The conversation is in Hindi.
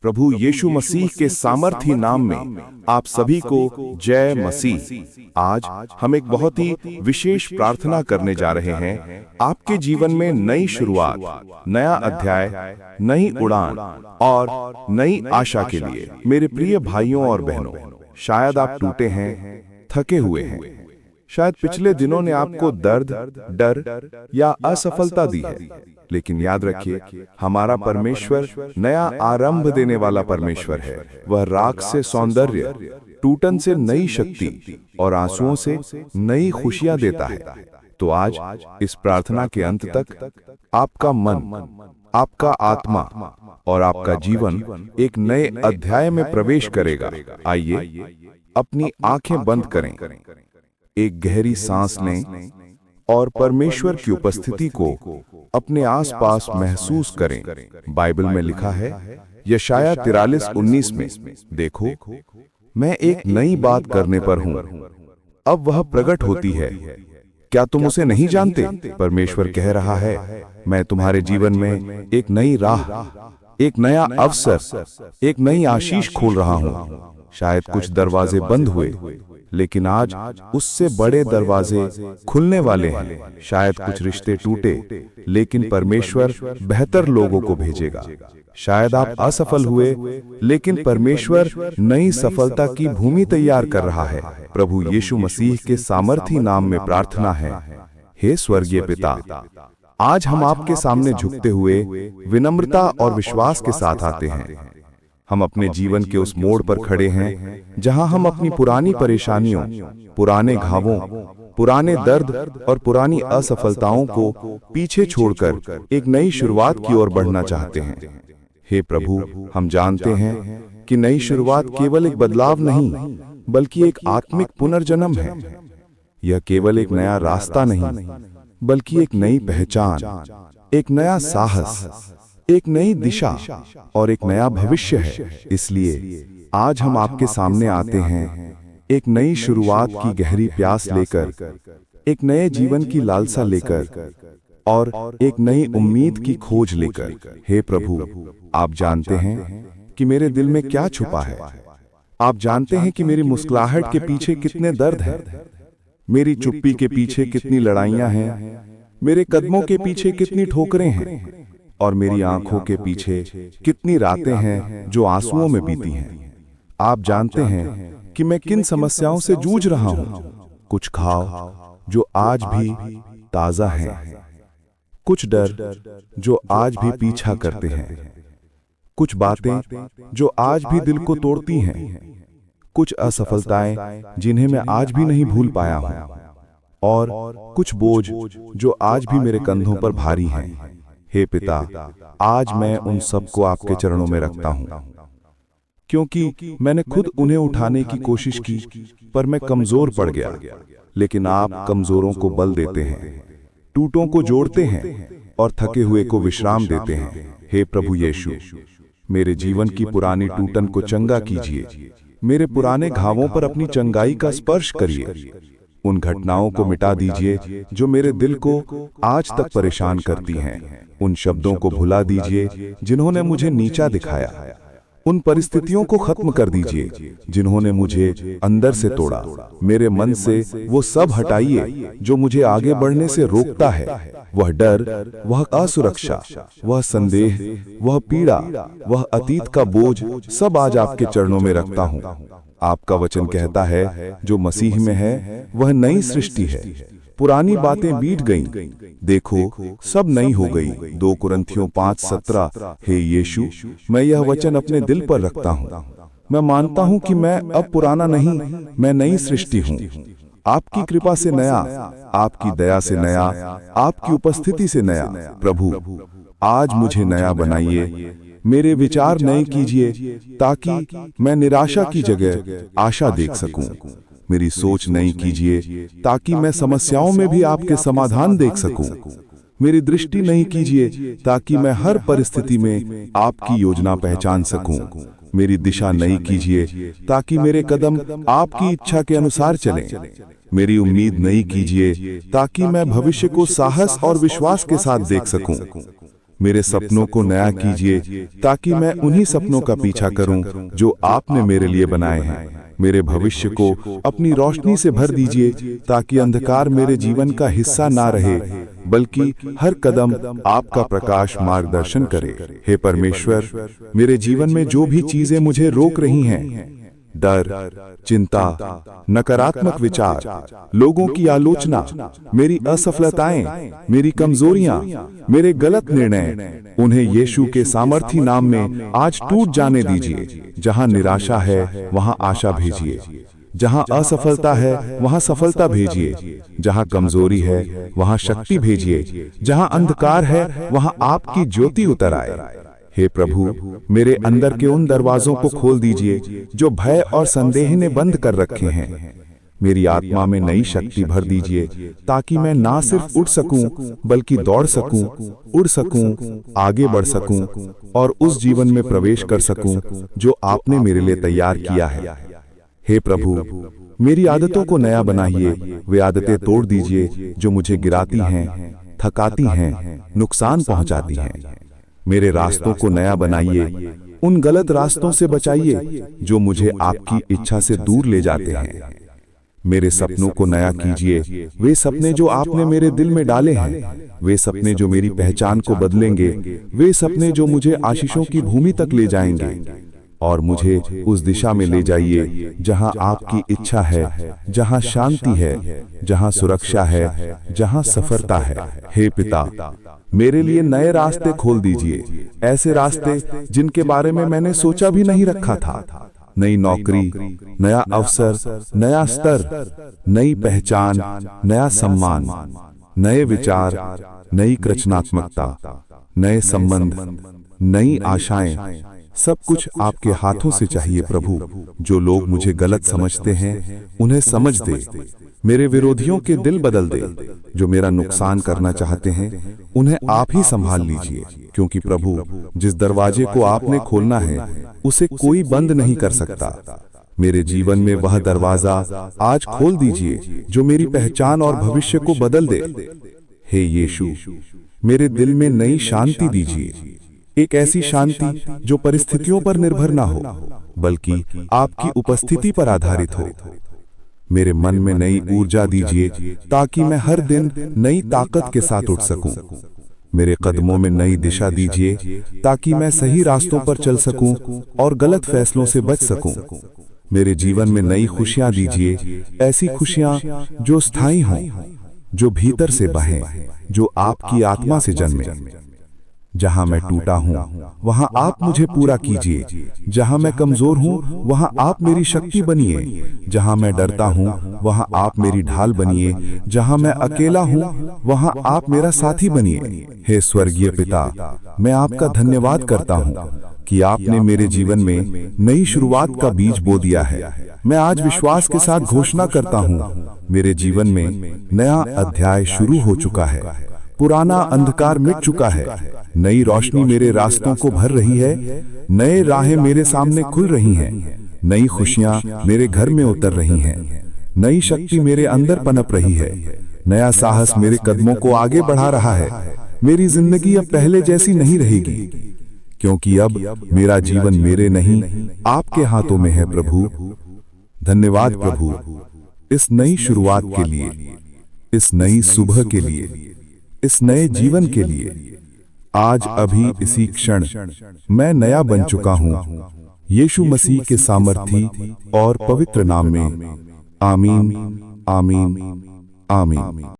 प्रभु यीशु मसीह के सामर्थी नाम में आप सभी को जय मसीह। आज हम एक बहुत ही विशेष प्रार्थना करने जा रहे हैं, आपके जीवन में नई शुरुआत, नया अध्याय, नई उड़ान और नई आशा के लिए। मेरे प्रिय भाइयों और बहनों, शायद आप टूटे हैं, थके हुए हैं। शायद पिछले दिनों ने आपको दर्द, डर या असफलता दी है, लेकिन याद रखिए, हमारा परमेश्वर नया आरंभ देने वाला परमेश्वर है। वह राख से सौंदर्य, टूटन से नई शक्ति और आंसुओं से नई खुशियां देता है। तो आज इस प्रार्थना के अंत तक आपका मन, आपका आत्मा और आपका जीवन एक नए अध्याय में प्रवेश करेगा। आइए अपनी आंखें बंद करें, एक गहरी सांस लें और परमेश्वर की उपस्थिति को अपने आसपास महसूस करें। बाइबल में लिखा है, यशाया 43:19 में, देखो मैं एक नई बात करने पर हूं, अब वह प्रकट होती है, क्या तुम उसे नहीं जानते? परमेश्वर कह रहा है, मैं तुम्हारे जीवन में एक नई राह, एक नया अवसर, एक नई आशीष खोल रहा हूं। शायद कुछ दरवाजे बंद हुए, लेकिन आज उससे बड़े दरवाजे खुलने वाले हैं। शायद कुछ रिश्ते टूटे, लेकिन परमेश्वर बेहतर लोगों को भेजेगा। शायद आप असफल हुए, लेकिन परमेश्वर नई सफलता की भूमि तैयार कर रहा है। प्रभु यीशु मसीह के सामर्थी नाम में प्रार्थना है। हे स्वर्गीय पिता, आज हम आपके सामने झुकते हुए विनम्रता और विश्वास के साथ आते हैं। हम अपने जीवन के उस मोड़ पर खड़े हैं जहां हम अपनी पुरानी परेशानियों, पुराने घावों, पुराने दर्द और पुरानी असफलताओं को पीछे छोड़कर एक नई शुरुआत की ओर बढ़ना चाहते हैं। हे प्रभु, हम जानते हैं कि नई शुरुआत केवल एक बदलाव नहीं, बल्कि एक आत्मिक पुनर्जन्म है। यह केवल एक नया रास्ता नहीं, बल्कि एक नई पहचान, एक नया साहस, एक नई दिशा और एक नया भविष्य है। इसलिए आज हम आपके सामने आते हैं, एक नई शुरुआत की गहरी प्यास लेकर, एक नए जीवन की लालसा लेकर और एक नई उम्मीद की खोज लेकर। हे प्रभु, आप जानते हैं कि मेरे दिल में क्या छुपा है। आप जानते हैं कि मेरी मुस्कुराहट के पीछे कितने दर्द हैं, मेरी चुप्पी के पीछे कितनी लड़ाइयां हैं, मेरे कदमों के पीछे कितनी ठोकरें हैं और मेरी आंखों के पीछे कितनी रातें हैं जो आंसुओं में बीती हैं। आप जानते हैं कि मैं किन समस्याओं से जूझ रहा हूं। कुछ घाव जो आज भी ताजा हैं, कुछ डर जो आज भी पीछा करते हैं, कुछ बातें जो आज भी दिल को तोड़ती हैं, कुछ असफलताएं जिन्हें मैं आज भी नहीं भूल पाया हूं, और कुछ बोझ जो आज भी मेरे कंधों पर भारी हैं। हे पिता, आज मैं उन सबको आपके चरणों में रखता हूं, क्योंकि मैंने खुद उन्हें उठाने की कोशिश की, पर मैं कमजोर पड़ गया। लेकिन आप कमजोरों को बल देते हैं, टूटों को जोड़ते हैं और थके हुए को विश्राम देते हैं। हे प्रभु यीशु, मेरे जीवन की पुरानी टूटन को चंगा कीजिए। मेरे पुराने घावों पर अपनी चंगाई का स्पर्श करिए। उन घटनाओं को मिटा दीजिए जो मेरे दिल को आज तक परेशान करती हैं। उन शब्दों को भुला दीजिए जिन्होंने मुझे नीचा दिखाया। उन परिस्थितियों को खत्म कर दीजिए जिन्होंने मुझे अंदर से तोड़ा। मेरे मन से वो सब हटाइए जो मुझे आगे बढ़ने से रोकता है। वह डर, वह असुरक्षा, वह संदेह, वह पीड़ा, वह अतीत का बोझ, सब आज आपके चरणों में रखता हूँ। आपका वचन कहता है, जो मसीह में है वह नई सृष्टि है। पुरानी बातें बीत गईं, देखो सब नई हो गई। 2 कुरिन्थियों 5:17। हे यीशु, मैं यह वचन अपने दिल पर रखता हूँ। मैं मानता हूँ कि मैं अब पुराना नहीं, मैं नई सृष्टि हूँ। आपकी कृपा से नया, आपकी दया से नया, आपकी उपस्थिति से नया। प्रभु, आज मुझे नया बनाइए, मेरे विचार नए कीजिए, ताकि मैं निराशा की जगह आशा देख सकूं। मेरी सोच नई कीजिए, ताकि मैं समस्याओं में भी आपके समाधान देख सकूं। मेरी दृष्टि नई कीजिए, ताकि मैं हर परिस्थिति में आपकी योजना पहचान सकूं। मेरी दिशा नई कीजिए, ताकि मेरे कदम आपकी इच्छा के अनुसार चलें। मेरी उम्मीद नई कीजिए, ताकि मैं भविष्य को साहस और विश्वास के साथ देख सकूं। मेरे सपनों को नया कीजिए ताकि मैं उन्हीं सपनों का पीछा करूं जो आपने मेरे लिए बनाए हैं। मेरे भविष्य को अपनी रोशनी से भर दीजिए ताकि अंधकार मेरे जीवन का हिस्सा ना रहे, बल्कि हर कदम आपका प्रकाश मार्गदर्शन करे। हे परमेश्वर, मेरे जीवन में जो भी चीजें मुझे रोक रही हैं, डर, चिंता, नकारात्मक विचार, लोगों की आलोचना, मेरी असफलताएं, मेरी कमजोरियां, मेरे गलत निर्णय, उन्हें यीशु के सामर्थी नाम में आज टूट जाने दीजिए। जहां निराशा है वहां आशा भेजिए, जहां असफलता है वहां सफलता भेजिए, जहां कमजोरी है वहां शक्ति भेजिए, जहां अंधकार है वहां आपकी ज्योति उतर आए। हे प्रभु, मेरे अंदर के उन दरवाजों को खोल दीजिए जो भय और संदेह ने बंद कर रखे हैं। मेरी आत्मा में नई शक्ति भर दीजिए ताकि मैं ना सिर्फ उठ सकूं बल्कि दौड़ सकूं, उड़ सकूं, आगे बढ़ सकूं और उस जीवन में प्रवेश कर सकूं जो आपने मेरे लिए तैयार किया है। हे प्रभु, मेरी आदतों को नया बनाइए। वे आदतें तोड़ दीजिए जो मुझे गिराती हैं, थकाती हैं, नुकसान पहुंचाती हैं। मेरे रास्तों को नया बनाइए, उन गलत रास्तों से बचाइए जो मुझे आपकी इच्छा से दूर ले जाते हैं। मेरे सपनों को नया कीजिए, वे सपने जो आपने मेरे दिल में डाले हैं, वे सपने जो मेरी पहचान को बदलेंगे, वे सपने जो मुझे आशीषों की भूमि तक ले जाएंगे। और मुझे उस दिशा में ले जाइए जहां आपकी इच्छा है, जहां शांति है, जहां सुरक्षा है, जहां सफलता है। हे पिता, मेरे लिए नए रास्ते खोल दीजिए, ऐसे रास्ते जिनके बारे में मैंने सोचा भी नहीं रखा था। नई नौकरी, नया अवसर, नया स्तर, नई पहचान, नया सम्मान, नए विचार, नई रचनात्मकता, नए संबंध, नई आशाएं, सब कुछ आपके हाथों से चाहिए प्रभु। जो लोग मुझे गलत समझते हैं उन्हें समझ दे, मेरे विरोधियों के दिल बदल दे। जो मेरा नुकसान करना चाहते हैं उन्हें आप ही संभाल लीजिए, क्योंकि प्रभु, जिस दरवाजे को आपने खोलना है उसे कोई बंद नहीं कर सकता। मेरे जीवन में वह दरवाजा आज खोल दीजिए जो मेरी पहचान और भविष्य को बदल दे। हे यीशु, मेरे दिल में नई शांति दीजिए, एक ऐसी शांति जो परिस्थितियों पर निर्भर ना हो बल्कि आपकी उपस्थिति पर आधारित हो। मेरे मन में नई ऊर्जा दीजिए ताकि मैं हर दिन नई ताकत के साथ उठ सकूं। मेरे कदमों में नई दिशा दीजिए ताकि मैं सही रास्तों पर चल सकूं और गलत फैसलों से बच सकूं। मेरे जीवन में नई खुशियां दीजिए, ऐसी खुशियां जो स्थायी हों, जो भीतर से बहें, जो आपकी आत्मा से जन्मे। जहां मैं टूटा हूं वहां आप मुझे पूरा कीजिए, जहां मैं कमजोर हूं वहां आप मेरी शक्ति बनिए, जहां मैं डरता हूं वहां आप मेरी ढाल बनिए, जहां मैं अकेला हूं वहां आप मेरा साथी बनिए। हे स्वर्गीय पिता, मैं आपका धन्यवाद करता हूं कि आपने मेरे जीवन में नई शुरुआत का बीज बो दिया है। मैं आज विश्वास के साथ घोषणा करता हूं, मेरे जीवन में नया अध्याय शुरू हो चुका है। पुराना अंधकार मिट चुका है, नई रोशनी मेरे रास्तों को भर रही है, नए राहें मेरे सामने खुल रही हैं, नई खुशियां मेरे घर में उतर रही हैं, नई शक्ति मेरे अंदर पनप रही है, नया साहस मेरे कदमों को आगे बढ़ा रहा है। मेरी जिंदगी अब पहले जैसी नहीं रहेगी, क्योंकि अब मेरा जीवन मेरे नहीं आपके हाथों में है। प्रभु, धन्यवाद प्रभु, इस नई शुरुआत के लिए, इस नई सुबह के लिए, इस नए जीवन के लिए। आज अभी इसी क्षण मैं नया बन चुका हूं, यीशु मसीह के सामर्थी और पवित्र नाम में। आमीन, आमीन, आमीन।